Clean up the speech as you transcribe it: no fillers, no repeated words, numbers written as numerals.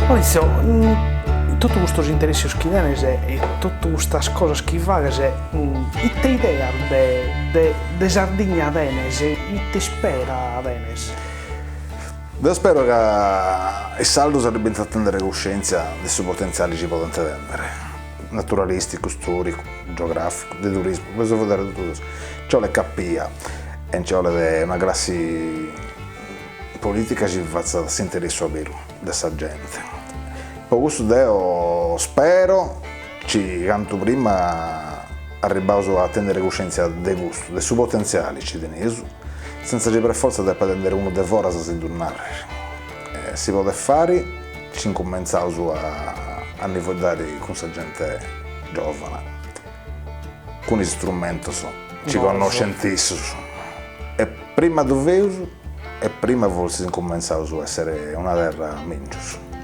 Maurizio, todos estos intereses que tienes y todas estas cosas que vagas, ¿y te idea de Sardigna adenes y te spera adenes? Io spero che i saldi sarebbero a tenere coscienza dei suoi potenziali ci possono vendere, naturalistico, storico, geografico, di turismo, questo vedere tutto questo. C'è le cappia e c'è una classe politica che faccia sentire il suo vero di questa gente. Per questo io spero che quanto prima arriviamo a tenere coscienza dei gusti, dei suoi potenziali cinesi, senza che per forza debba prendere uno dei fora a tornare. Si può fare, ci incominciamo a nivelare con questa gente giovane, con gli strumenti, ci conoscentissimo. E prima dovevo e prima forse incominciamo a essere una terra migliore.